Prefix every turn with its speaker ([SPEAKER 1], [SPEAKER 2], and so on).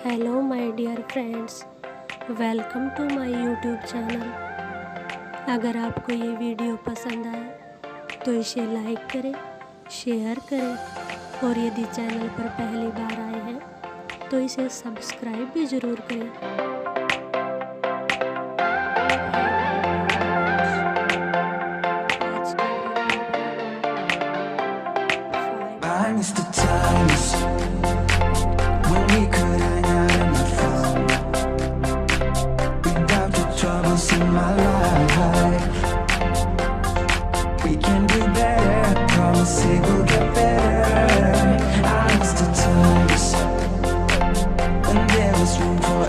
[SPEAKER 1] Hello my dear friends, welcome to my YouTube channel. अगर आपको ये वीडियो पसंद आए तो इसे लाइक करें, शेयर करें और यदि चैनल पर पहली बार आए हैं तो इसे सब्सक्राइब भी ज़रूर करें।
[SPEAKER 2] I miss the times when we could hang out in the fun without the troubles in my life. We can do better, promise it will get better. I miss the times when there was room for